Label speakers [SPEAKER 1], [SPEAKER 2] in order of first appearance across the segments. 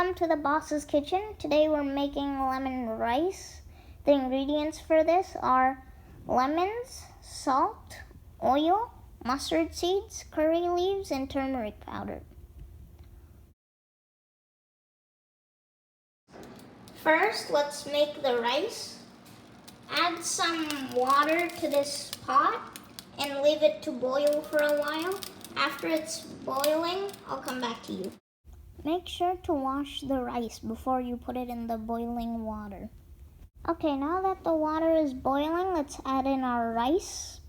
[SPEAKER 1] Welcome to the Boss's Kitchen. Today we're making lemon rice. The ingredients for this are lemons, salt, oil, mustard seeds, curry leaves, and turmeric powder. First, let's make the rice. Add some water to this pot and leave it to boil for a while. After it's boiling, I'll come back to you. Make sure to wash the rice before you put it in the boiling water. Okay, now that the water is boiling, let's add in our rice.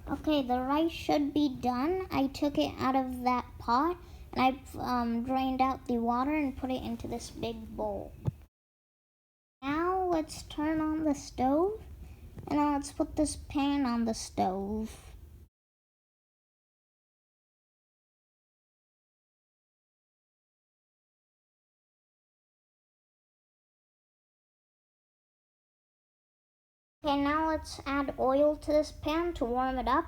[SPEAKER 1] Okay, the rice should be done. I took it out of that pot and I've drained out the water and put it into this big bowl. Now let's turn on the stove and now let's put this pan on the stove. Okay, now let's add oil to this pan to warm it up.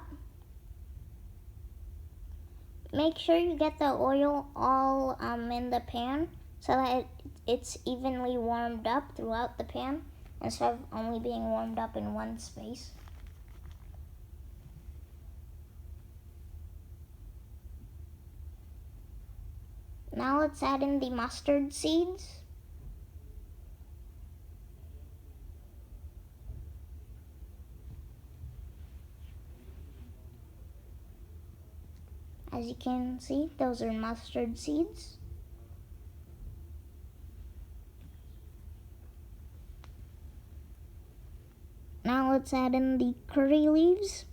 [SPEAKER 1] Make sure you get the oil all in the pan so that it's evenly warmed up throughout the pan instead of only being warmed up in one space. Now let's add in the mustard seeds. As you can see, those are mustard seeds. Now let's add in the curry leaves.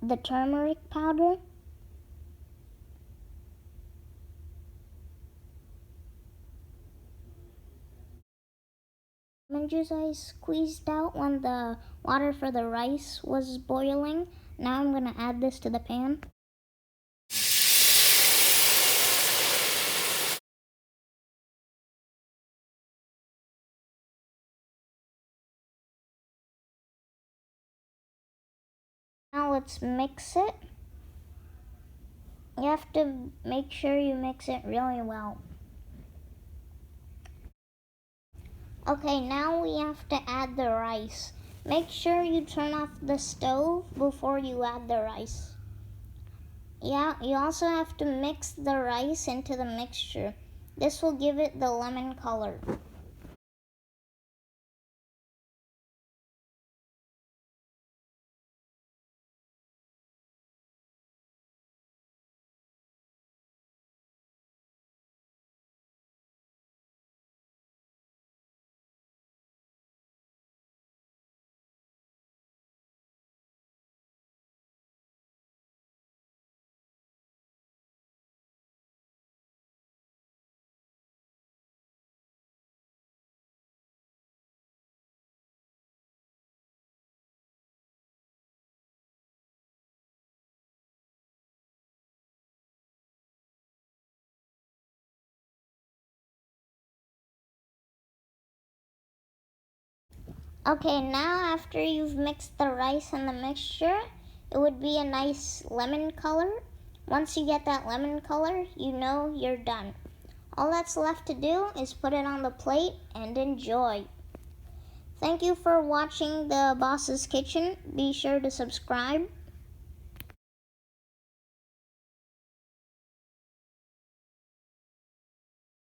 [SPEAKER 1] The turmeric powder. Lemon juice I squeezed out when the water for the rice was boiling. Now I'm going to add this to the pan. Now let's mix it. You have to make sure you mix it really well. Okay, now we have to add the rice. Make sure you turn off the stove before you add the rice. Yeah, you also have to mix the rice into the mixture. This will give it the lemon color. Okay, now after you've mixed the rice and the mixture, it would be a nice lemon color. Once you get that lemon color, you know you're done. All that's left to do is put it on the plate and enjoy. Thank you for watching the Boss's Kitchen. Be sure to subscribe.